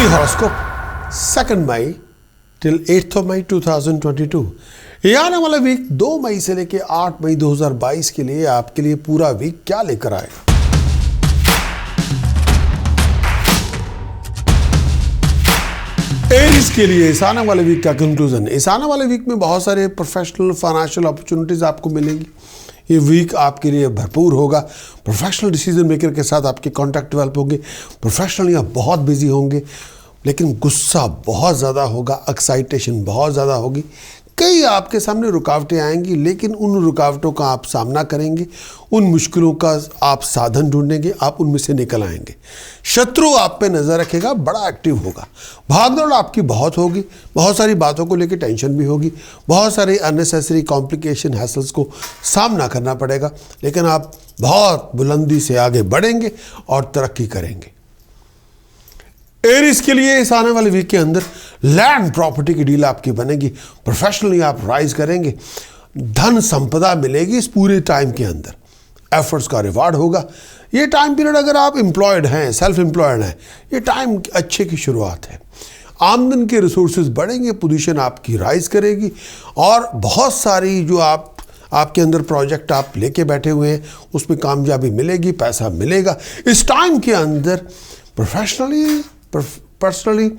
Horoscope 2 मई till 8 मई 2022। ये आने वाला वीक 2 मई से लेके 8 मई 2022 के लिए आपके लिए पूरा वीक क्या लेकर आएगा। एरीज के लिए इस आने वाले वीक का कंक्लूजन। इस आने वाले वीक में बहुत सारे प्रोफेशनल फाइनेंशियल अपॉर्चुनिटीज आपको मिलेंगी। ये वीक आपके लिए भरपूर होगा। प्रोफेशनल डिसीजन मेकर के साथ आपके कॉन्टैक्ट डेवलप होंगे। प्रोफेशनली आप बहुत बिजी होंगे, लेकिन गुस्सा बहुत ज़्यादा होगा, एक्साइटेशन बहुत ज़्यादा होगी। कई आपके सामने रुकावटें आएंगी, लेकिन उन रुकावटों का आप सामना करेंगे, उन मुश्किलों का आप साधन ढूंढेंगे, आप उनमें से निकल आएंगे। शत्रु आप पे नज़र रखेगा, बड़ा एक्टिव होगा। भागदौड़ आपकी बहुत होगी, बहुत सारी बातों को लेकर टेंशन भी होगी, बहुत सारे अननेसेसरी कॉम्प्लिकेशन हैसल्स को सामना करना पड़ेगा, लेकिन आप बहुत बुलंदी से आगे बढ़ेंगे और तरक्की करेंगे। एरीज के लिए इस आने वाले वीक के अंदर लैंड प्रॉपर्टी की डील आपकी बनेगी। प्रोफेशनली आप राइज करेंगे, धन संपदा मिलेगी इस पूरे टाइम के अंदर। एफर्ट्स का रिवार्ड होगा। ये टाइम पीरियड अगर आप एम्प्लॉयड हैं, सेल्फ एम्प्लॉयड हैं, ये टाइम अच्छे की शुरुआत है। आमदन के रिसोर्सेज बढ़ेंगे, पोजीशन आपकी राइज करेगी और बहुत सारी जो आपके अंदर प्रोजेक्ट आप लेके बैठे हुए हैं उसमें कामयाबी मिलेगी, पैसा मिलेगा। इस टाइम के अंदर प्रोफेशनली पर्सनली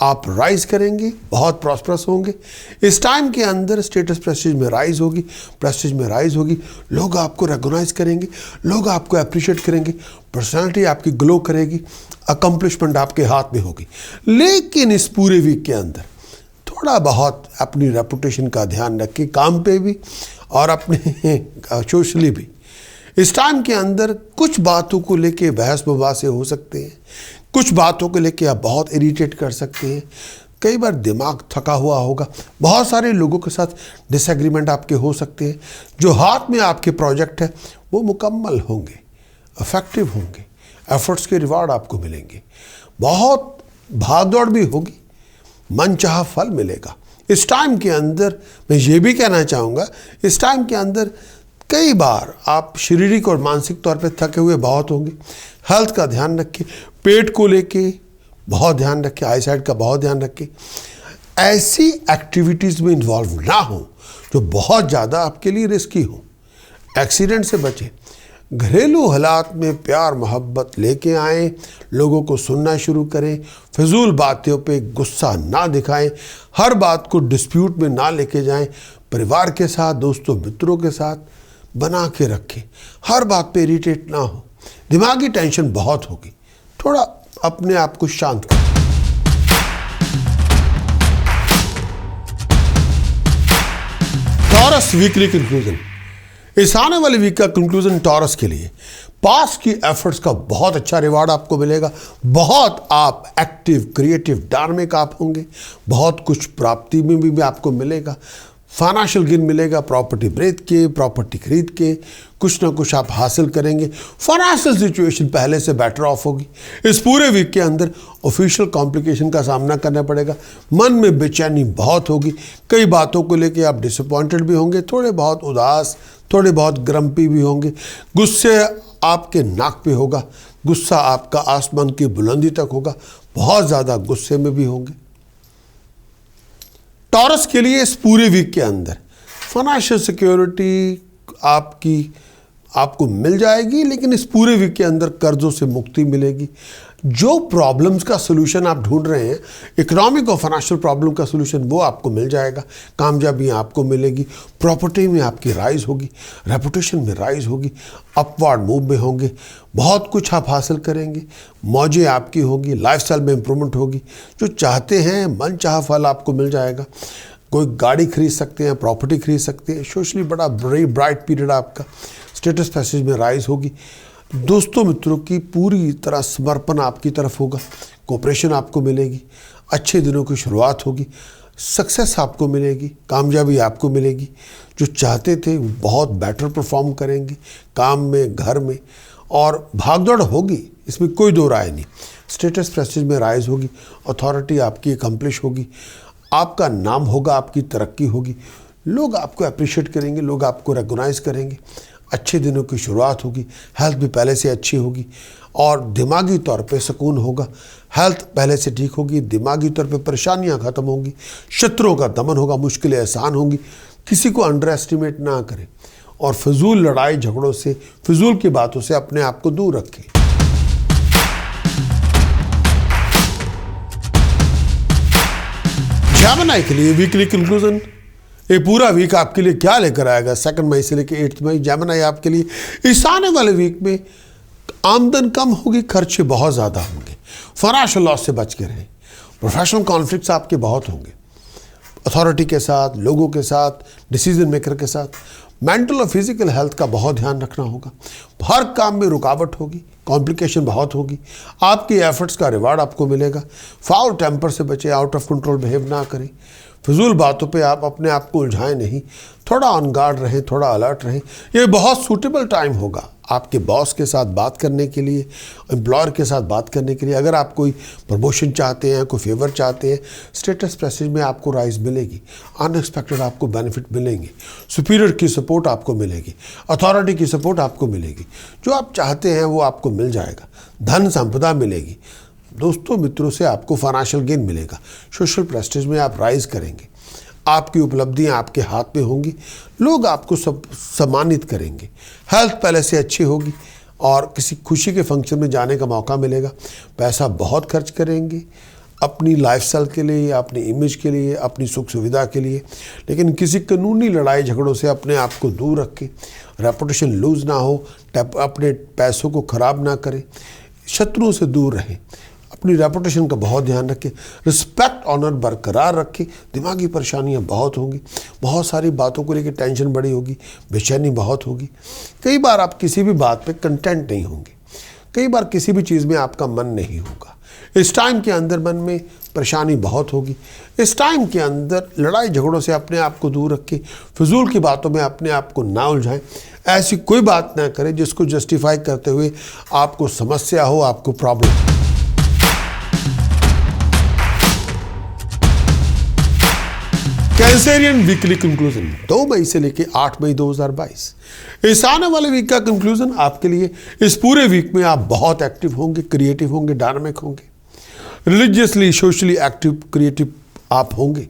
आप राइज करेंगे, बहुत प्रॉस्परस होंगे। इस टाइम के अंदर स्टेटस प्रेस्टीज में राइज होगी, लोग आपको रिकॉग्नाइज करेंगे, लोग आपको अप्रिशिएट करेंगे, पर्सनालिटी आपकी ग्लो करेगी, अकम्पलिशमेंट आपके हाथ में होगी। लेकिन इस पूरे वीक के अंदर थोड़ा बहुत अपनी रेपुटेशन का ध्यान रखें, काम पे भी और अपने सोशली भी। इस टाइम के अंदर कुछ बातों को लेके बहस बबासे हो सकते हैं, कुछ बातों को लेके आप बहुत इरिटेट कर सकते हैं। कई बार दिमाग थका हुआ होगा, बहुत सारे लोगों के साथ डिसएग्रीमेंट आपके हो सकते हैं। जो हाथ में आपके प्रोजेक्ट है वो मुकम्मल होंगे, इफेक्टिव होंगे, एफर्ट्स के रिवार्ड आपको मिलेंगे। बहुत भागदौड़ भी होगी, मनचाहा फल मिलेगा। इस टाइम के अंदर मैं ये भी कहना चाहूँगा, इस टाइम के अंदर कई बार आप शारीरिक और मानसिक तौर पे थके हुए बहुत होंगे। हेल्थ का ध्यान रखें, पेट को लेके बहुत ध्यान रखें, आई साइड का बहुत ध्यान रखें। ऐसी एक्टिविटीज़ में इन्वॉल्व ना हो जो बहुत ज़्यादा आपके लिए रिस्की हो। एक्सीडेंट से बचें। घरेलू हालात में प्यार मोहब्बत लेके आएँ, लोगों को सुनना शुरू करें, फिजूल बातों पे गुस्सा ना दिखाएं, हर बात को डिस्प्यूट में ना लेके जाएं। परिवार के साथ, दोस्तों मित्रों के साथ बना के रखें, हर बात पे इरिटेट ना हो। दिमागी टेंशन बहुत होगी, थोड़ा अपने आप को शांत करें। Taurus weekly conclusion. इस आने वाले वीक का कंक्लूजन टॉरस के लिए पास्ट की एफर्ट्स का बहुत अच्छा रिवार्ड आपको मिलेगा। बहुत आप एक्टिव, क्रिएटिव, डायनामिक आप होंगे। बहुत कुछ प्राप्ति में भी आपको मिलेगा। फाइनेंशियल गेन मिलेगा, प्रॉपर्टी बेच के, प्रॉपर्टी खरीद के कुछ ना कुछ आप हासिल करेंगे। फाइनेंशियल सिचुएशन पहले से बेटर ऑफ होगी। इस पूरे वीक के अंदर ऑफिशियल कॉम्प्लिकेशन का सामना करना पड़ेगा। मन में बेचैनी बहुत होगी, कई बातों को लेके आप डिसअपॉइंटेड भी होंगे, थोड़े बहुत उदास, थोड़े बहुत ग्रम्पी भी होंगे। गुस्से आपके नाक पे होगा, गुस्सा आपका आसमान की बुलंदी तक होगा, बहुत ज़्यादा गुस्से में भी होंगे। टॉरस के लिए इस पूरे वीक के अंदर फाइनेंशियल सिक्योरिटी आपको मिल जाएगी, लेकिन इस पूरे वीक के अंदर कर्जों से मुक्ति मिलेगी। जो प्रॉब्लम्स का सलूशन आप ढूंढ रहे हैं, इकोनॉमिक और फाइनेंशियल प्रॉब्लम का सलूशन, वो आपको मिल जाएगा। कामयाबी आपको मिलेगी। प्रॉपर्टी में आपकी राइज होगी, रेपुटेशन में राइज होगी, अपवर्ड मूव में होंगे। बहुत कुछ आप हासिल करेंगे, मौजें आपकी होगी, लाइफस्टाइल में इंप्रूवमेंट होगी। जो चाहते हैं मन चाहा फल आपको मिल जाएगा। कोई गाड़ी खरीद सकते हैं, प्रॉपर्टी खरीद सकते हैं। सोशली बड़ा ब्राइट पीरियड आपका। स्टेटस पैसेज में राइज होगी। दोस्तों मित्रों की पूरी तरह समर्पण आपकी तरफ होगा। कोऑपरेशन आपको मिलेगी। अच्छे दिनों की शुरुआत होगी। सक्सेस आपको मिलेगी, कामयाबी आपको मिलेगी। जो चाहते थे वो बहुत बेटर परफॉर्म करेंगे, काम में, घर में। और भागदौड़ होगी, इसमें कोई दो राय नहीं। स्टेटस प्रेस्टीज में राइज होगी, अथॉरिटी आपकी अकम्प्लिश होगी, आपका नाम होगा, आपकी तरक्की होगी। लोग आपको अप्रिशिएट करेंगे, लोग आपको रिकॉग्नाइज करेंगे। अच्छे दिनों की शुरुआत होगी, हेल्थ भी पहले से अच्छी होगी और दिमागी तौर पे सुकून होगा। हेल्थ पहले से ठीक होगी, दिमागी तौर पे परेशानियां खत्म होंगी, शत्रुओं का दमन होगा, मुश्किलें आसान होंगी। किसी को अंडर एस्टिमेट ना करें और फिजूल लड़ाई झगड़ों से, फिजूल की बातों से अपने आप को दूर रखें। जेमिनी के लिए वीकली कंक्लूजन, ये पूरा वीक आपके लिए क्या लेकर आएगा 2 मई से लेकर 8 मई। जेमिनी आपके लिए इस आने वाले वीक में आमदन कम होगी, खर्चे बहुत ज़्यादा होंगे, फाइनेंशियल लॉस से बच के रहें। प्रोफेशनल कॉन्फ्लिक्ट्स आपके बहुत होंगे, अथॉरिटी के साथ, लोगों के साथ, डिसीजन मेकर के साथ। मेंटल और फिजिकल हेल्थ का बहुत ध्यान रखना होगा। हर काम में रुकावट होगी, कॉम्प्लिकेशन बहुत होगी। आपके एफर्ट्स का रिवार्ड आपको मिलेगा। फाउल टेम्पर से बचें, आउट ऑफ कंट्रोल बिहेव ना करें, फिजूल बातों पे आप अपने आप को उलझाएं नहीं, थोड़ा ऑन गार्ड रहें, थोड़ा अलर्ट रहें। ये बहुत सूटेबल टाइम होगा आपके बॉस के साथ बात करने के लिए, एम्प्लॉयर के साथ बात करने के लिए। अगर आप कोई प्रमोशन चाहते हैं, कोई फेवर चाहते हैं, स्टेटस प्रेस्टीज में आपको राइज मिलेगी, अनएक्सपेक्टेड आपको बेनिफिट मिलेंगे, सुपीरियर की सपोर्ट आपको मिलेगी, अथॉरिटी की सपोर्ट आपको मिलेगी। जो आप चाहते हैं वो आपको मिल जाएगा। धन संपदा मिलेगी, दोस्तों मित्रों से आपको फाइनेंशियल गेन मिलेगा, सोशल प्रेस्टीज में आप राइज करेंगे, आपकी उपलब्धियां आपके हाथ में होंगी, लोग आपको सब सम्मानित करेंगे। हेल्थ पहले से अच्छी होगी और किसी खुशी के फंक्शन में जाने का मौका मिलेगा। पैसा बहुत खर्च करेंगे अपनी लाइफस्टाइल के लिए, अपनी इमेज के लिए, अपनी सुख सुविधा के लिए, लेकिन किसी कानूनी लड़ाई झगड़ों से अपने आप को दूर रखें। रेपुटेशन लूज ना हो, अपने पैसों को खराब ना करें, शत्रुओं से दूर रहें, अपनी रेपुटेशन का बहुत ध्यान रखें, रिस्पेक्ट ऑनर बरकरार रखें। दिमागी परेशानियां बहुत होंगी, बहुत सारी बातों को लेकर टेंशन बड़ी होगी, बेचैनी बहुत होगी। कई बार आप किसी भी बात पे कंटेंट नहीं होंगे, कई बार किसी भी चीज़ में आपका मन नहीं होगा। इस टाइम के अंदर मन में परेशानी बहुत होगी। इस टाइम के अंदर लड़ाई झगड़ों से अपने आप को दूर रखें, फिजूल की बातों में अपने आप को ना उलझाएं। ऐसी कोई बात ना करें जिसको जस्टिफाई करते हुए आपको समस्या हो, आपको प्रॉब्लम हो। कैंसेरियन वीकली कंक्लूजन 2 मई से लेकर 8 मई 2022। इस आने वाले वीक का कंक्लूजन आपके लिए, इस पूरे वीक में आप बहुत एक्टिव होंगे, क्रिएटिव होंगे, डायनामिक होंगे, रिलीजियसली सोशली एक्टिव क्रिएटिव आप होंगे,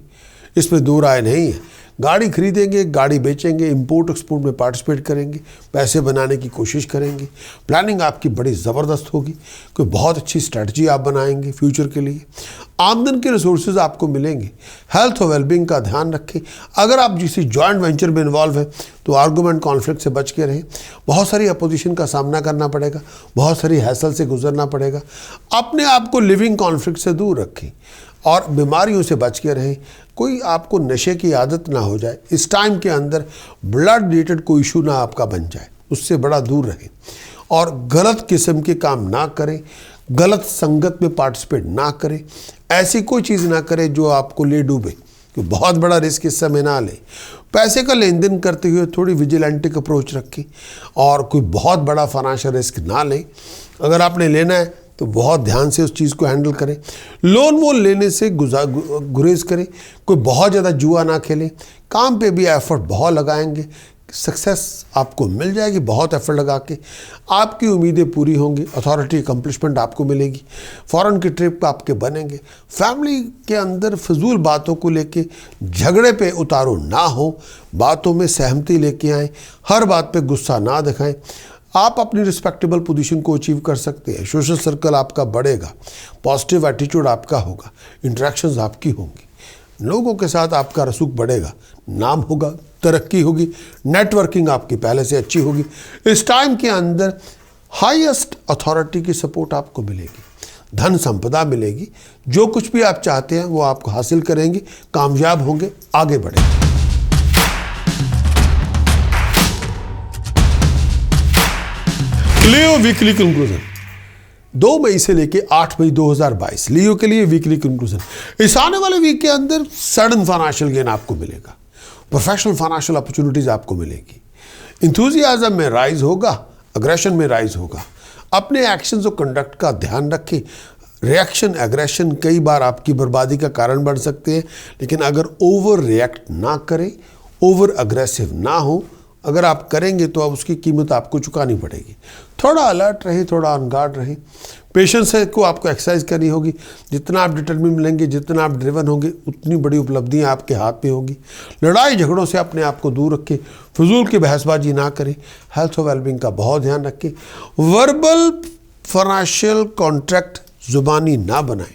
इसमें दो राय नहीं है। गाड़ी खरीदेंगे, गाड़ी बेचेंगे, इंपोर्ट एक्सपोर्ट में पार्टिसिपेट करेंगे, पैसे बनाने की कोशिश करेंगे। प्लानिंग आपकी बड़ी ज़बरदस्त होगी, कोई बहुत अच्छी स्ट्रैटेजी आप बनाएंगे फ्यूचर के लिए। आमदन के रिसोर्सेज आपको मिलेंगे। हेल्थ और वेलबींग का ध्यान रखें। अगर आप किसी जॉइंट वेंचर में इन्वॉल्व हैं तो आर्गूमेंट कॉन्फ्लिक्ट से बच के रहें। बहुत सारी अपोजिशन का सामना करना पड़ेगा, बहुत सारी हैसल से गुजरना पड़ेगा। अपने आप को लिविंग कॉन्फ्लिक्ट से दूर रखें और बीमारियों से बच के रहें। कोई आपको नशे की आदत ना हो जाए। इस टाइम के अंदर ब्लड रिलेटेड कोई इशू ना आपका बन जाए, उससे बड़ा दूर रहें और गलत किस्म के काम ना करें, गलत संगत में पार्टिसिपेट ना करें, ऐसी कोई चीज़ ना करें जो आपको ले डूबे, कि बहुत बड़ा रिस्क इस समय ना लें। पैसे का लेन देन करते हुए थोड़ी विजिलेंटिक अप्रोच रखें और कोई बहुत बड़ा फाइनेंशियल रिस्क ना लें। अगर आपने लेना है तो बहुत ध्यान से उस चीज़ को हैंडल करें। लोन वोन लेने से गुरेज करें। कोई बहुत ज़्यादा जुआ ना खेलें। काम पे भी एफर्ट बहुत लगाएंगे, सक्सेस आपको मिल जाएगी बहुत एफर्ट लगा के। आपकी उम्मीदें पूरी होंगी, अथॉरिटी अकम्पलिशमेंट आपको मिलेगी, फॉरेन की ट्रिप आपके बनेंगे। फैमिली के अंदर फजूल बातों को लेके झगड़े पे उतारू ना हो, बातों में सहमति लेके आएँ, हर बात पे गुस्सा ना दिखाएं। आप अपनी रिस्पेक्टेबल पोजीशन को अचीव कर सकते हैं। सोशल सर्कल आपका बढ़ेगा, पॉजिटिव एटीट्यूड आपका होगा, इंटरेक्शंस आपकी होंगी, लोगों के साथ आपका रसूख बढ़ेगा, नाम होगा, तरक्की होगी, नेटवर्किंग आपकी पहले से अच्छी होगी। इस टाइम के अंदर हाईएस्ट अथॉरिटी की सपोर्ट आपको मिलेगी, धन संपदा मिलेगी, जो कुछ भी आप चाहते हैं वो आप हासिल करेंगे, कामयाब होंगे, आगे बढ़ेंगे। लियो वीकली कंक्लूजन 2 मई से लेके 8 मई 2022 लियो के लिए वीकली कंक्लूजन। इस आने वाले वीक के अंदर सडन फाइनेंशियल गेन आपको मिलेगा, प्रोफेशनल फाइनेंशियल अपॉर्चुनिटीज आपको मिलेगी, इंथुजियाज्म में राइज होगा, अग्रेशन में राइज होगा। अपने एक्शंस और कंडक्ट का ध्यान रखें। रिएक्शन एग्रेशन कई बार आपकी बर्बादी का कारण बन सकते हैं, लेकिन अगर ओवर रिएक्ट ना करें, ओवर अग्रेसिव ना हो, अगर आप करेंगे तो अब उसकी कीमत आपको चुकानी पड़ेगी। थोड़ा अलर्ट रहे, थोड़ा ऑन गार्ड रहे। पेशेंस को आपको एक्सरसाइज करनी होगी। जितना आप डिटर्मिन मिलेंगे, जितना आप ड्रिवन होंगे, उतनी बड़ी उपलब्धियां आपके हाथ में होंगी। लड़ाई झगड़ों से अपने आप को दूर रखें, फिजूल की बहसबाजी ना करें, हेल्थ और वेलबींग का बहुत ध्यान रखें। वर्बल फाइनेंशियल कॉन्ट्रैक्ट जुबानी ना बनाएं।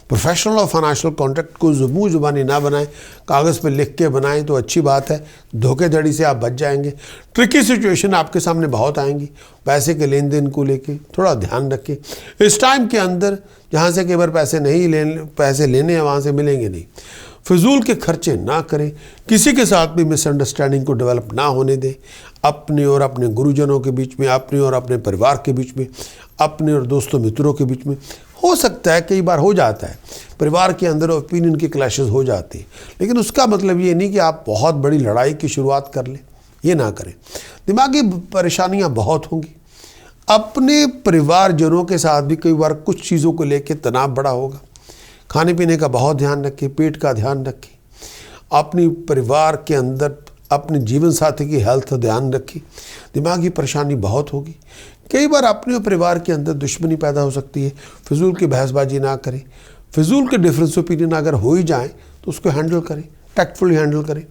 प्रोफेशनल और फाइनेंशियल कॉन्ट्रैक्ट को जुबानी ना बनाएं, कागज़ पे लिख के बनाएं तो अच्छी बात है। धोखेधड़ी से आप बच जाएंगे। ट्रिकी सिचुएशन आपके सामने बहुत आएंगी। पैसे के लेन देन को लेके थोड़ा ध्यान रखें। इस टाइम के अंदर जहाँ से कई बार पैसे लेने हैं वहाँ से मिलेंगे नहीं। फिजूल के खर्चे ना करें। किसी के साथ भी मिसअंडरस्टैंडिंग को डेवलप ना होने दें। अपने और अपने गुरुजनों के बीच में, अपने और अपने परिवार के बीच में, अपने और दोस्तों मित्रों के बीच में हो सकता है, कई बार हो जाता है, परिवार के अंदर ओपिनियन की क्लैशेस हो जाती हैं। लेकिन उसका मतलब ये नहीं कि आप बहुत बड़ी लड़ाई की शुरुआत कर लें, ये ना करें। दिमागी परेशानियां बहुत होंगी। अपने परिवारजनों के साथ भी कई बार कुछ चीज़ों को लेकर तनाव बड़ा होगा। खाने पीने का बहुत ध्यान रखें, पेट का ध्यान रखें। अपनी परिवार के अंदर अपने जीवन साथी की हेल्थ ध्यान रखें। दिमागी परेशानी बहुत होगी। कई बार अपने और परिवार के अंदर दुश्मनी पैदा हो सकती है। फिजूल की बहसबाजी ना करें। फिजूल के डिफरेंस ओपिनियन अगर हो ही जाएं तो उसको हैंडल करें, टैक्टफुली हैंडल करें।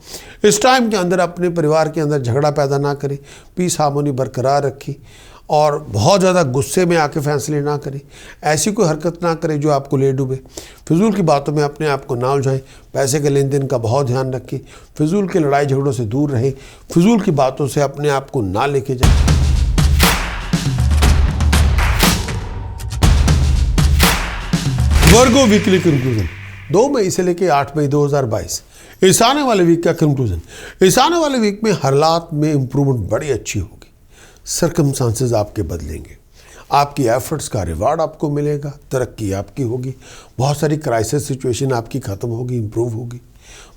इस टाइम के अंदर अपने परिवार के अंदर झगड़ा पैदा ना करें। पीस हार्मोनी बरकरार रखें और बहुत ज़्यादा गुस्से में आके फैसले ना करें। ऐसी कोई हरकत ना करें जो आपको ले डूबे। फिजूल की बातों में अपने आप को ना उलझाएं। पैसे के लेन देन का बहुत ध्यान रखें। फिजूल के लड़ाई झगड़ों से दूर रहें। फिजूल की बातों से अपने आप को ना लेके जाएं। वर्गो वीकली कंक्लूजन 2 मई से लेकर 8 मई 2022। इस आने वाले वीक का कंक्लूजन। इस आने वाले वीक में हालात में इंप्रूवमेंट बड़ी अच्छी होगी। सर्कमस्टांसेस आपके बदलेंगे। आपकी एफर्ट्स का रिवार्ड आपको मिलेगा। तरक्की आपकी होगी। बहुत सारी क्राइसिस सिचुएशन आपकी ख़त्म होगी, इंप्रूव होगी।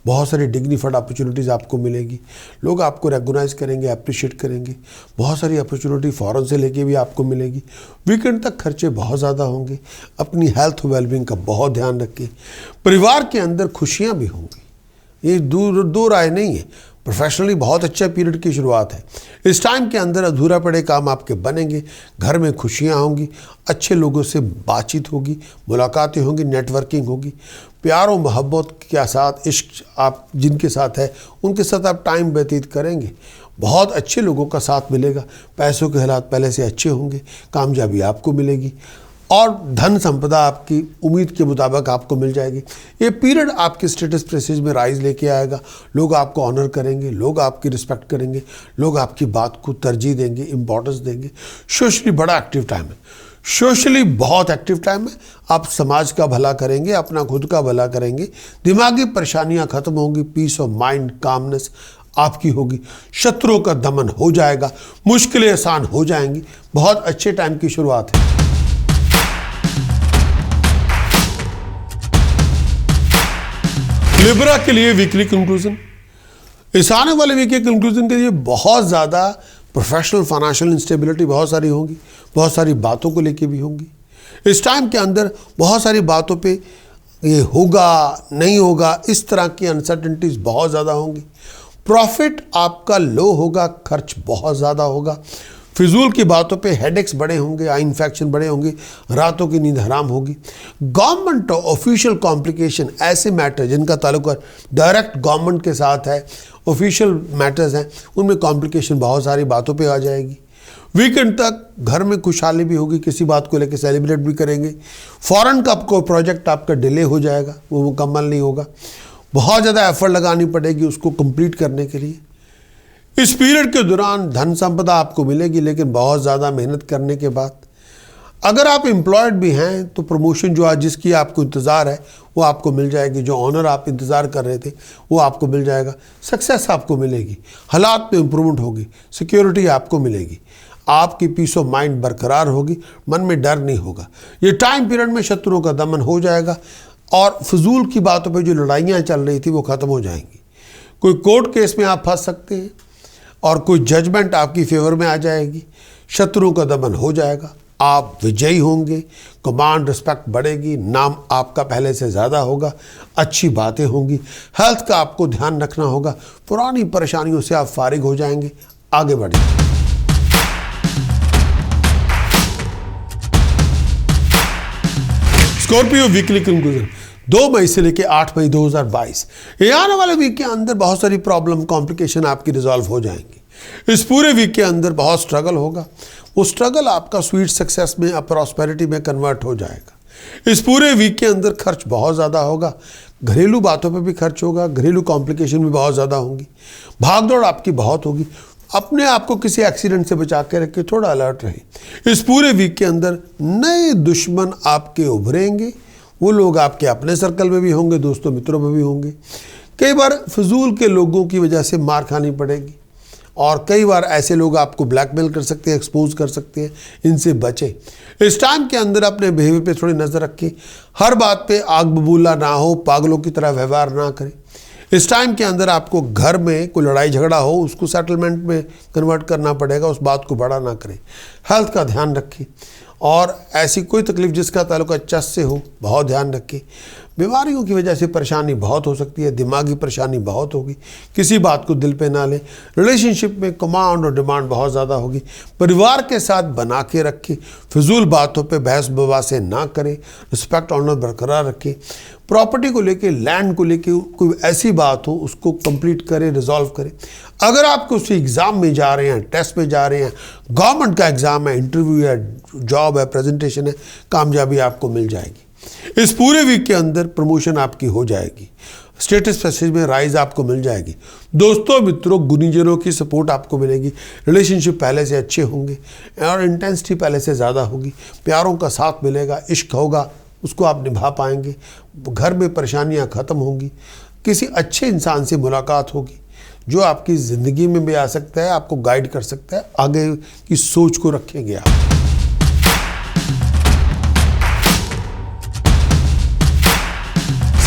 बहुत सारी डिग्निफाइड अपॉर्चुनिटीज़ आपको मिलेगी। लोग आपको रेगोनाइज करेंगे, अप्रिशिएट करेंगे। बहुत सारी अपॉर्चुनिटी फॉरेन से लेके भी आपको मिलेगी। वीकेंड तक खर्चे बहुत ज़्यादा होंगे। अपनी हेल्थ वेलबींग का बहुत ध्यान रखें। परिवार के अंदर खुशियाँ भी होंगी, ये दो राय नहीं है। प्रोफेशनली बहुत अच्छा पीरियड की शुरुआत है। इस टाइम के अंदर अधूरा पड़े काम आपके बनेंगे। घर में खुशियां होंगी। अच्छे लोगों से बातचीत होगी, मुलाकातें होंगी, नेटवर्किंग होगी। प्यार और मोहब्बत के साथ, इश्क आप जिनके साथ है उनके साथ आप टाइम व्यतीत करेंगे। बहुत अच्छे लोगों का साथ मिलेगा। पैसों के हालात पहले से अच्छे होंगे। कामयाबी आपको मिलेगी और धन संपदा आपकी उम्मीद के मुताबिक आपको मिल जाएगी। ये पीरियड आपके स्टेटस प्रेस्टीज में राइज लेके आएगा। लोग आपको ऑनर करेंगे, लोग आपकी रिस्पेक्ट करेंगे, लोग आपकी बात को तरजीह देंगे, इंपॉर्टेंस देंगे। सोशली बड़ा एक्टिव टाइम है। सोशली बहुत एक्टिव टाइम है। आप समाज का भला करेंगे, अपना खुद का भला करेंगे। दिमागी परेशानियां खत्म होंगी। पीस ऑफ माइंड, कामनेस आपकी होगी। शत्रुओं का दमन हो जाएगा। मुश्किलें आसान हो जाएंगी। बहुत अच्छे टाइम की शुरुआत है। लिब्रा के लिए वीकली कंक्लूजन। इस आने वाले वीक के कंक्लूजन के लिए बहुत ज़्यादा प्रोफेशनल फाइनेंशियल इंस्टेबिलिटी बहुत सारी होंगी। बहुत सारी बातों को लेके भी होंगी। इस टाइम के अंदर बहुत सारी बातों पे ये होगा नहीं होगा, इस तरह की अनसर्टेनिटीज बहुत ज़्यादा होंगी। प्रॉफिट आपका लो होगा, खर्च बहुत ज़्यादा होगा। फिजूल की बातों पे हेडेक्स बड़े होंगे, आई इन्फेक्शन बड़े होंगे, रातों की नींद हराम होगी। गवर्नमेंट ऑफिशियल कॉम्प्लिकेशन, ऐसे मैटर जिनका ताल्लुक डायरेक्ट गवर्नमेंट के साथ है, ऑफिशियल मैटर्स हैं, उनमें कॉम्प्लिकेशन बहुत सारी बातों पे आ जाएगी। वीकेंड तक घर में खुशहाली भी होगी। किसी बात को लेकर सेलिब्रेट भी करेंगे। फॉरेन का कोई प्रोजेक्ट आपका डिले हो जाएगा, वो मुकम्मल नहीं होगा। बहुत ज़्यादा एफर्ट लगानी पड़ेगी उसको कंप्लीट करने के लिए। इस पीरियड के दौरान धन संपदा आपको मिलेगी, लेकिन बहुत ज़्यादा मेहनत करने के बाद। अगर आप एम्प्लॉयड भी हैं तो प्रमोशन जो आज जिसकी आपको इंतज़ार है वो आपको मिल जाएगी। जो ऑनर आप इंतज़ार कर रहे थे वो आपको मिल जाएगा। सक्सेस आपको मिलेगी। हालात में इम्प्रूवमेंट होगी। सिक्योरिटी आपको मिलेगी। आपकी पीस ऑफ माइंड बरकरार होगी। मन में डर नहीं होगा। ये टाइम पीरियड में शत्रुओं का दमन हो जाएगा और फजूल की बातों पर जो लड़ाइयाँ चल रही थी वो ख़त्म हो जाएंगी। कोई कोर्ट केस में आप फंस सकते हैं और कोई जजमेंट आपकी फेवर में आ जाएगी। शत्रुओं का दमन हो जाएगा। आप विजयी होंगे, कमांड रिस्पेक्ट बढ़ेगी, नाम आपका पहले से ज़्यादा होगा, अच्छी बातें होंगी। हेल्थ का आपको ध्यान रखना होगा, पुरानी परेशानियों से आप फारिग हो जाएंगे, आगे बढ़ेंगे। स्कॉर्पियो वीकली कंक्लूजन 2 मई से लेकर 8 मई 2022, ये आने वाले वीक के अंदर बहुत सारी प्रॉब्लम कॉम्प्लिकेशन आपकी रिजॉल्व हो जाएंगी। इस पूरे वीक के अंदर बहुत स्ट्रगल होगा, वो स्ट्रगल आपका स्वीट सक्सेस में, प्रॉस्पेरिटी में कन्वर्ट हो जाएगा। इस पूरे वीक के अंदर खर्च बहुत ज़्यादा होगा, घरेलू बातों पे भी खर्च होगा, घरेलू कॉम्प्लिकेशन भी बहुत ज़्यादा होंगी, भागदौड़ आपकी बहुत होगी। अपने आप को किसी एक्सीडेंट से बचा के रख के थोड़ा अलर्ट रहे। इस पूरे वीक के अंदर नए दुश्मन आपके उभरेंगे, वो लोग आपके अपने सर्कल में भी होंगे, दोस्तों मित्रों में भी होंगे। कई बार फजूल के लोगों की वजह से मार खानी पड़ेगी, और कई बार ऐसे लोग आपको ब्लैकमेल कर सकते हैं, एक्सपोज कर सकते हैं, इनसे बचें। इस टाइम के अंदर अपने बिहेवियर पे थोड़ी नज़र रखें, हर बात पे आग बबूला ना हो, पागलों की तरह व्यवहार ना करें। इस टाइम के अंदर आपको घर में कोई लड़ाई झगड़ा हो, उसको सेटलमेंट में कन्वर्ट करना पड़ेगा, उस बात को बड़ा ना करें। हेल्थ का ध्यान रखें, और ऐसी कोई तकलीफ जिसका ताल्लुक चेस्ट से हो, बहुत ध्यान रखें। बीमारियों की वजह से परेशानी बहुत हो सकती है, दिमागी परेशानी बहुत होगी, किसी बात को दिल पे ना लें। रिलेशनशिप में कमांड और डिमांड बहुत ज़्यादा होगी, परिवार के साथ बना के रखें, फिजूल बातों पे बहस बबासे ना करें, रिस्पेक्ट ऑनर बरकरार रखें। प्रॉपर्टी को लेके, लैंड को लेके कोई ऐसी बात हो उसको कंप्लीट करें, रिजॉल्व करें। अगर आप किसी एग्ज़ाम में जा रहे हैं, टेस्ट में जा रहे हैं, गवर्नमेंट का एग्ज़ाम है, इंटरव्यू है, जॉब है, प्रेजेंटेशन है, कामयाबी आपको मिल जाएगी। इस पूरे वीक के अंदर प्रमोशन आपकी हो जाएगी, स्टेटस पैसेज में राइज आपको मिल जाएगी, दोस्तों मित्रों गुनीजनों की सपोर्ट आपको मिलेगी, रिलेशनशिप पहले से अच्छे होंगे और इंटेंसिटी पहले से ज़्यादा होगी, प्यारों का साथ मिलेगा, इश्क होगा, उसको आप निभा पाएंगे, घर में परेशानियां ख़त्म होंगी, किसी अच्छे इंसान से मुलाकात होगी जो आपकी ज़िंदगी में भी आ सकता है, आपको गाइड कर सकता है, आगे की सोच को रखेंगे आप।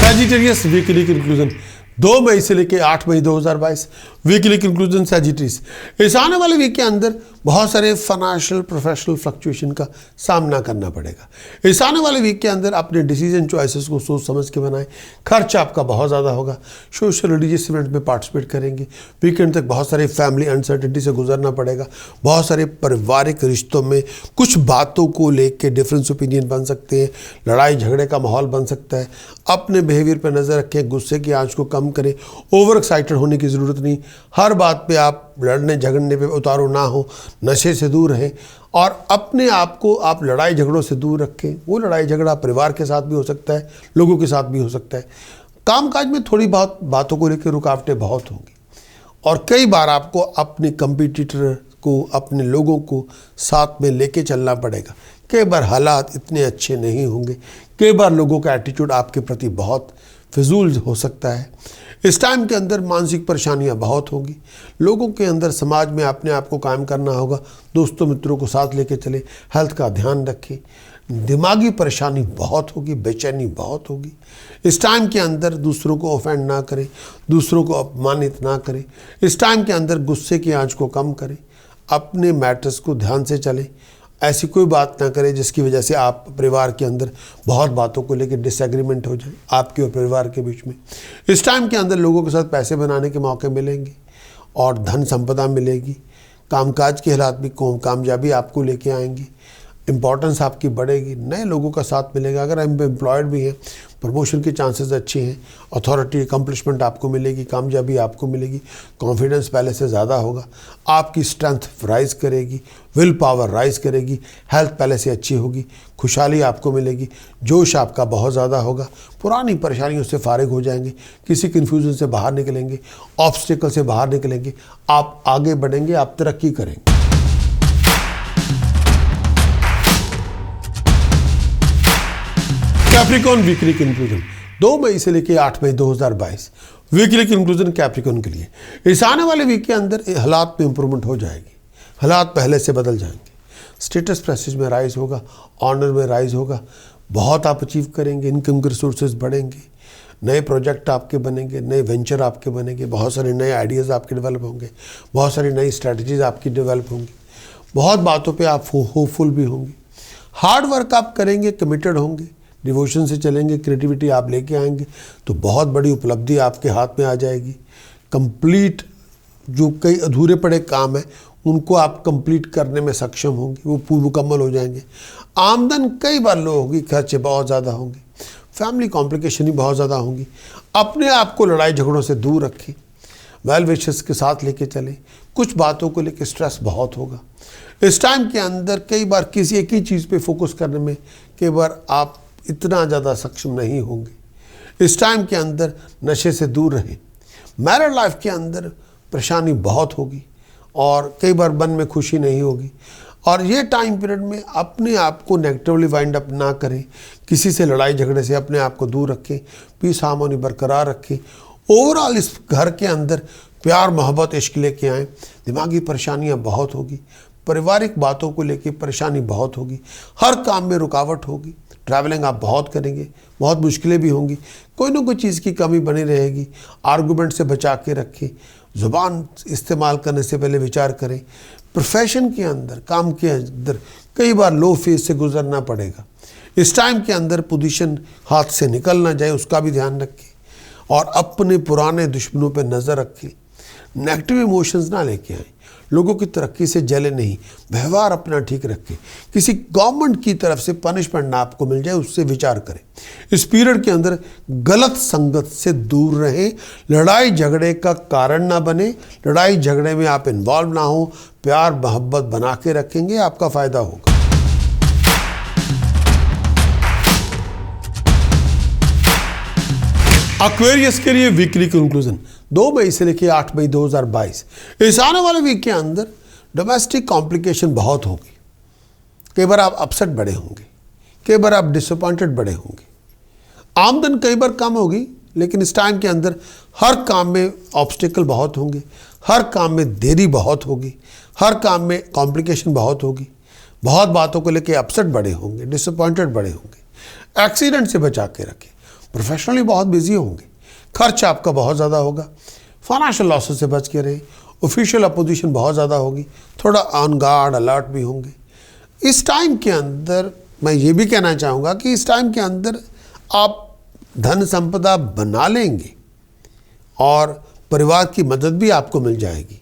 सैजिटेरियस वीकली कंक्लूजन 2 मई से लेकर 8 मई 2022, वीकली कंक्लूजन सैजिटेरियस। इस आने वाले वीक के अंदर बहुत सारे फाइनेंशियल प्रोफेशनल फ्लक्चुएशन का सामना करना पड़ेगा। इस आने वाले वीक के अंदर अपने डिसीजन चॉइसेस को सोच समझ के बनाएं। खर्च आपका बहुत ज़्यादा होगा, सोशल रिलीजियस इवेंट में पार्टिसिपेट करेंगे, वीकेंड तक बहुत सारे फैमिली अनसर्टेनिटी से गुजरना पड़ेगा, बहुत सारे पारिवारिक रिश्तों में कुछ बातों को लेकर डिफरेंस ओपिनियन बन सकते हैं, लड़ाई झगड़े का माहौल बन सकता है। अपने बिहेवियर पर नज़र रखें, गुस्से की आंच को कम करें, ओवर एक्साइटेड होने की ज़रूरत नहीं, हर बात पे आप लड़ने झगड़ने पे उतारू ना हो, नशे से दूर रहें और अपने आप को आप लड़ाई झगड़ों से दूर रखें। वो लड़ाई झगड़ा परिवार के साथ भी हो सकता है, लोगों के साथ भी हो सकता है। कामकाज में थोड़ी बहुत बातों को लेकर रुकावटें बहुत होंगी, और कई बार आपको अपने कंपटीटर को, अपने लोगों को साथ में लेके चलना पड़ेगा। कई बार हालात इतने अच्छे नहीं होंगे, कई बार लोगों का एटीट्यूड आपके प्रति बहुत फिजूल हो सकता है। इस टाइम के अंदर मानसिक परेशानियां बहुत होगी, लोगों के अंदर समाज में अपने आप को कायम करना होगा, दोस्तों मित्रों को साथ लेके चले, हेल्थ का ध्यान रखें। दिमागी परेशानी बहुत होगी, बेचैनी बहुत होगी। इस टाइम के अंदर दूसरों को ऑफेंड ना करें, दूसरों को अपमानित ना करें। इस टाइम के अंदर गुस्से की आंच को कम करें, अपने मैटर्स को ध्यान से चलें, ऐसी कोई बात ना करें जिसकी वजह से आप परिवार के अंदर बहुत बातों को लेकर डिसएग्रीमेंट हो जाए आपके और परिवार के बीच में। इस टाइम के अंदर लोगों के साथ पैसे बनाने के मौके मिलेंगे और धन संपदा मिलेगी, कामकाज के हालात भी कामयाबी आपको लेके आएंगी, इंपॉर्टेंस आपकी बढ़ेगी, नए लोगों का साथ मिलेगा। अगर आप एम्प्लॉयड भी हैं, प्रमोशन के चांसेस अच्छे हैं, अथॉरिटी अकम्पलिशमेंट आपको मिलेगी, कामयाबी आपको मिलेगी, कॉन्फिडेंस पहले से ज़्यादा होगा, आपकी स्ट्रेंथ राइज करेगी, विल पावर राइज करेगी, हेल्थ पहले से अच्छी होगी, खुशहाली आपको मिलेगी, जोश आपका बहुत ज़्यादा होगा, पुरानी परेशानियों से फारिग हो जाएंगे, किसी कन्फ्यूज़न से बाहर निकलेंगे, ऑब्स्टिकल से बाहर निकलेंगे, आप आगे बढ़ेंगे, आप तरक्की करेंगे। कैप्रिकॉर्न वीकली कंक्लूजन 2 मई से लेकर 8 मई 2022, वीकली कंक्लूजन कैप्रिकॉर्न के लिए। इस आने वाले वीक के अंदर हालात में इंप्रूवमेंट हो जाएगी, हालात पहले से बदल जाएंगे, स्टेटस प्रेस्टीज में राइज होगा, ऑनर में राइज होगा, बहुत आप अचीव करेंगे, इनकम के रिसोर्सेज बढ़ेंगे, नए प्रोजेक्ट आपके बनेंगे, नए वेंचर आपके बनेंगे, बहुत सारे नए आइडियाज़ आपके डेवलप होंगे, बहुत सारी नई स्ट्रैटेजीज आपकी डेवलप होंगी, बहुत बातों पे आप होपफुल भी होंगी। हार्ड वर्क आप करेंगे, कमिटेड होंगे, डिवोशन से चलेंगे, क्रिएटिविटी आप लेके आएंगे तो बहुत बड़ी उपलब्धि आपके हाथ में आ जाएगी। कंप्लीट जो कई अधूरे पड़े काम हैं उनको आप कंप्लीट करने में सक्षम होंगे, वो पूर्ण मुकम्मल हो जाएंगे। आमदन कई बार लो होगी, खर्चे बहुत ज़्यादा होंगे, फैमिली कॉम्प्लिकेशन ही बहुत ज़्यादा होंगी। अपने आप को लड़ाई झगड़ों से दूर रखें, वेल विशेस के साथ लेके चलें। कुछ बातों को लेके स्ट्रेस बहुत होगा इस टाइम के अंदर। कई बार किसी एक ही चीज़ पे फोकस करने में कई बार आप इतना ज़्यादा सक्षम नहीं होंगे। इस टाइम के अंदर नशे से दूर रहें। मैरिड लाइफ के अंदर परेशानी बहुत होगी और कई बार मन में खुशी नहीं होगी। और ये टाइम पीरियड में अपने आप को नेगेटिवली वाइंड अप ना करें, किसी से लड़ाई झगड़े से अपने आप को दूर रखें, पीस हार्मोनी बरकरार रखें। ओवरऑल इस घर के अंदर प्यार मोहब्बत इश्क लेके आएँ। दिमागी परेशानियाँ बहुत होगी, पारिवारिक बातों को लेके परेशानी बहुत होगी, हर काम में रुकावट होगी, ट्रैवलिंग आप बहुत करेंगे, बहुत मुश्किलें भी होंगी, कोई ना कोई चीज़ की कमी बनी रहेगी। आर्गूमेंट से बचा के रखें, ज़ुबान इस्तेमाल करने से पहले विचार करें। प्रोफेशन के अंदर, काम के अंदर कई बार लो फेज से गुजरना पड़ेगा। इस टाइम के अंदर पोजीशन हाथ से निकल ना जाए उसका भी ध्यान रखें और अपने पुराने दुश्मनों पर नज़र रखें। नेगेटिव इमोशंस ना लेके आएँ, लोगों की तरक्की से जले नहीं, व्यवहार अपना ठीक रखें। किसी गवर्नमेंट की तरफ से पनिशमेंट ना आपको मिल जाए उससे विचार करें। इस पीरियड के अंदर गलत संगत से दूर रहें, लड़ाई झगड़े का कारण ना बने, लड़ाई झगड़े में आप इन्वॉल्व ना हो, प्यार मोहब्बत बना के रखेंगे, आपका फायदा होगा। एक्वेरियस के लिए वीकली कंक्लूजन 2 मई से लेकर 8 मई 2022। इस आने वाले वीक के अंदर डोमेस्टिक कॉम्प्लिकेशन बहुत होगी। कई बार आप अपसेट बड़े होंगे, कई बार आप डिसअपॉइंटेड बड़े होंगे। आमदन कई बार कम होगी, लेकिन इस टाइम के अंदर हर काम में ऑब्स्टिकल बहुत होंगे, हर काम में देरी बहुत होगी, हर काम में कॉम्प्लिकेशन बहुत होगी। बहुत बातों को लेकर अपसेट बड़े होंगे, डिसअपॉइंटेड बड़े होंगे। एक्सीडेंट से बचा के रखें। प्रोफेशनली बहुत बिजी होंगे, खर्च आपका बहुत ज़्यादा होगा। फाइनेंशियल लॉसेस से बच के रहे। ऑफिशियल अपोजिशन बहुत ज़्यादा होगी, थोड़ा ऑन गार्ड अलर्ट भी होंगे। इस टाइम के अंदर मैं ये भी कहना चाहूँगा कि इस टाइम के अंदर आप धन संपदा बना लेंगे और परिवार की मदद भी आपको मिल जाएगी।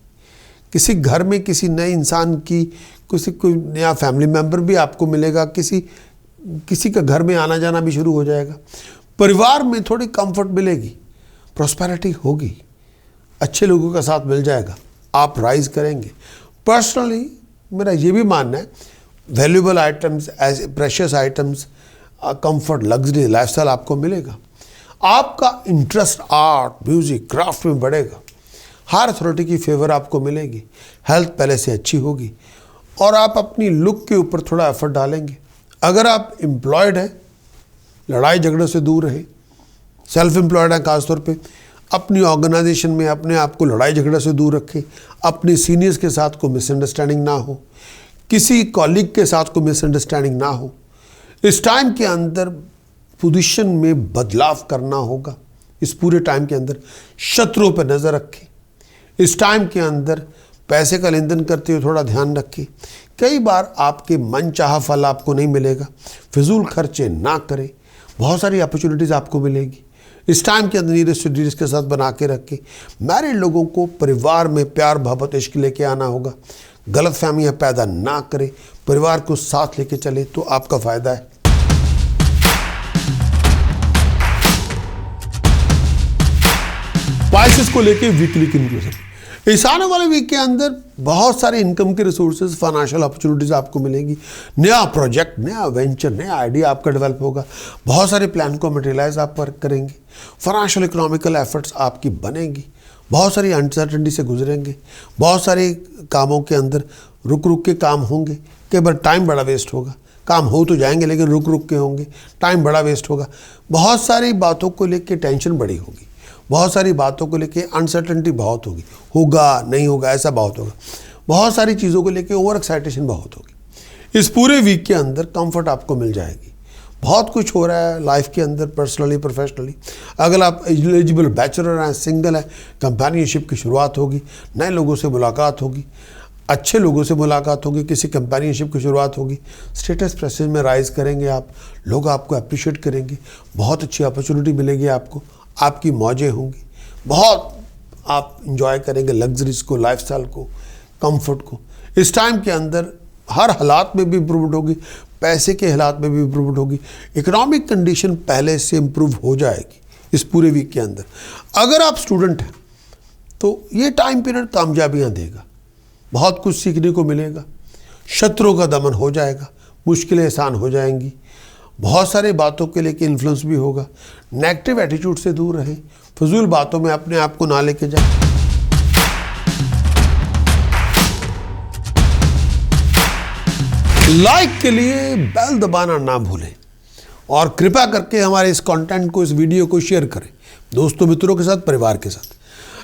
किसी घर में किसी नए इंसान की कोई नया फैमिली मेम्बर भी आपको मिलेगा, किसी का घर में आना जाना भी शुरू हो जाएगा। परिवार में थोड़ी कंफर्ट मिलेगी, प्रॉस्पेरिटी होगी, अच्छे लोगों का साथ मिल जाएगा, आप राइज करेंगे। पर्सनली मेरा ये भी मानना है valuable items, as precious items, comfort, luxury lifestyle आपको मिलेगा। आपका इंटरेस्ट आर्ट, म्यूजिक, क्राफ्ट में बढ़ेगा। हायर अथॉरिटी की फेवर आपको मिलेगी। हेल्थ पहले से अच्छी होगी और आप अपनी लुक के ऊपर थोड़ा एफर्ट डालेंगे। अगर आप एम्प्लॉयड हैं, लड़ाई झगड़े से दूर रहें। सेल्फ एम्प्लॉयड हैं, खासतौर पे अपनी ऑर्गेनाइजेशन में अपने आप को लड़ाई झगड़े से दूर रखें। अपने सीनियर्स के साथ कोई मिसअंडरस्टैंडिंग ना हो, किसी कॉलीग के साथ कोई मिसअंडरस्टैंडिंग ना हो। इस टाइम के अंदर पोजीशन में बदलाव करना होगा। इस पूरे टाइम के अंदर शत्रुओं पर नज़र रखें। इस टाइम के अंदर पैसे का लेन देन करते हुए थोड़ा ध्यान रखें। कई बार आपके मनचाहा फल आपको नहीं मिलेगा। फिजूल खर्चे ना करें, बहुत सारी अपॉर्चुनिटीज़ आपको मिलेगी। इस टाइम के अंदर नीरस टू डीरस के साथ बना के रखें। मैरिड लोगों को परिवार में प्यार मोहब्बत इश्क लेके आना होगा। गलत फहमियाँ पैदा ना करें, परिवार को साथ लेके चले तो आपका फ़ायदा है। स्पाइसेस को लेके वीकली कंक्लूजन। इस आने वाले वीक के अंदर बहुत सारे इनकम के रिसोर्सेज, फाइनेंशियल अपॉर्चुनिटीज़ आपको मिलेंगी। नया प्रोजेक्ट, नया वेंचर, नया आइडिया आपका डेवलप होगा। बहुत सारे प्लान को मटेरियलाइज आप वर्क करेंगे। फाइनेंशियल इकोनॉमिकल एफर्ट्स आपकी बनेगी। बहुत सारी अनसर्टेनिटी से गुजरेंगे। बहुत सारे कामों के अंदर रुक रुक के काम होंगे। कई बार टाइम बड़ा वेस्ट होगा। काम हो तो जाएंगे लेकिन रुक रुक के होंगे, टाइम बड़ा वेस्ट होगा। बहुत सारी बातों को लेकर टेंशन बड़ी होगी। बहुत सारी बातों को लेके अनसर्टेनिटी बहुत होगी, होगा नहीं होगा ऐसा बहुत होगा। बहुत सारी चीज़ों को लेके ओवर एक्साइटेशन बहुत होगी। इस पूरे वीक के अंदर कंफर्ट आपको मिल जाएगी। बहुत कुछ हो रहा है लाइफ के अंदर, पर्सनली प्रोफेशनली। अगर आप एलिजिबल बैचलर हैं, सिंगल हैं, कंपेनियनशिप की शुरुआत होगी, नए लोगों से मुलाकात होगी। अच्छे लोगों से मुलाकात होगी, किसी कंपेनियनशिप की शुरुआत होगी, स्टेटस प्रेसेज में राइज करेंगे आप, लोग आपको अप्रिशिएट करेंगे, बहुत अच्छी अपॉर्चुनिटी मिलेगी आपको, आपकी मौजें होंगी, बहुत आप इंजॉय करेंगे लग्जरीज को, लाइफस्टाइल को, कंफर्ट को। इस टाइम के अंदर हर हालात में भी इम्प्रूवमेंट होगी, पैसे के हालात में भी इम्प्रूवमेंट होगी, इकोनॉमिक कंडीशन पहले से इम्प्रूव हो जाएगी इस पूरे वीक के अंदर। अगर आप स्टूडेंट हैं तो ये टाइम पीरियड कामयाबियाँ देगा, बहुत कुछ सीखने को मिलेगा, शत्रुओं का दमन हो जाएगा, मुश्किलें आसान हो जाएंगी, बहुत सारी बातों के लेके इन्फ्लुएंस भी होगा। नेगेटिव एटीट्यूड से दूर रहें, फजूल बातों में अपने आप को ना लेके जाएं। लाइक के लिए बेल दबाना ना भूलें और कृपया करके हमारे इस कंटेंट को, इस वीडियो को शेयर करें दोस्तों, मित्रों के साथ, परिवार के साथ।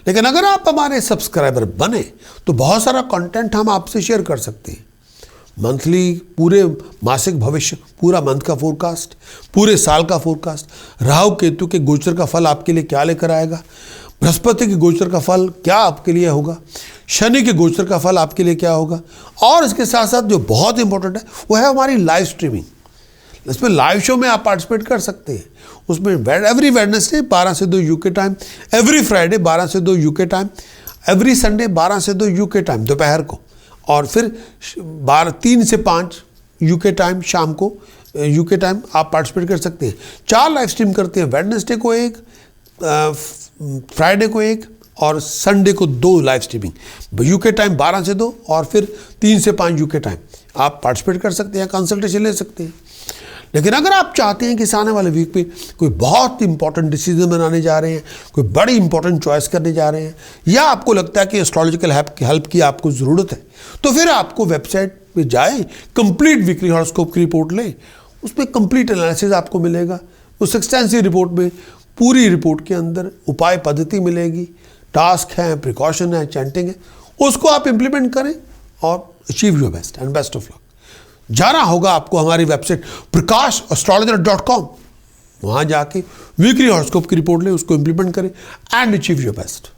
लेकिन अगर आप हमारे सब्सक्राइबर बने तो बहुत सारा कंटेंट हम आपसे शेयर कर सकते हैं। मंथली, पूरे मासिक भविष्य, पूरा मंथ का फोरकास्ट, पूरे साल का फोरकास्ट, राहु केतु के गोचर का फल आपके लिए क्या लेकर आएगा, बृहस्पति के गोचर का फल क्या आपके लिए होगा, शनि के गोचर का फल आपके लिए क्या होगा, और इसके साथ साथ जो बहुत इंपॉर्टेंट है वो है हमारी लाइव स्ट्रीमिंग। इसमें लाइव शो में आप पार्टिसिपेट कर सकते हैं। उसमें एवरी वेडनेसडे 12 से 2 यूके टाइम, एवरी फ्राइडे 12 से 2 यूके टाइम, एवरी संडे 12 से 2 यूके टाइम दोपहर को, और फिर 3 से 5 यूके टाइम शाम को यूके टाइम आप पार्टिसिपेट कर सकते हैं। 4 लाइव स्ट्रीम करते हैं, वेडनेसडे को 1, फ्राइडे को 1 और संडे को 2 लाइव स्ट्रीमिंग। यूके टाइम 12 से 2 और फिर 3 से 5 यूके टाइम आप पार्टिसिपेट कर सकते हैं, कंसल्टेशन ले सकते हैं। लेकिन अगर आप चाहते हैं कि इस आने वाले वीक पे कोई बहुत इंपॉर्टेंट डिसीजन बनाने जा रहे हैं, कोई बड़ी इंपॉर्टेंट चॉइस करने जा रहे हैं, या आपको लगता है कि एस्ट्रोलॉजिकल हेल्प की आपको ज़रूरत है, तो फिर आपको वेबसाइट पे जाएं, कंप्लीट वीकली हॉरोस्कोप की रिपोर्ट लें, उसमें कंप्लीट एनालिसिस आपको मिलेगा। उस एक्सटेंसिव रिपोर्ट में, पूरी रिपोर्ट के अंदर उपाय पद्धति मिलेगी, टास्क है, प्रिकॉशन है, चैंटिंग है, उसको आप इम्प्लीमेंट करें और achieve your best and best of luck. जाना होगा आपको हमारी वेबसाइट prakash.astrologer.com, वहाँ जाके वीकली हॉरोस्कोप की रिपोर्ट लें, उसको इम्प्लीमेंट करें एंड अचीव योर बेस्ट।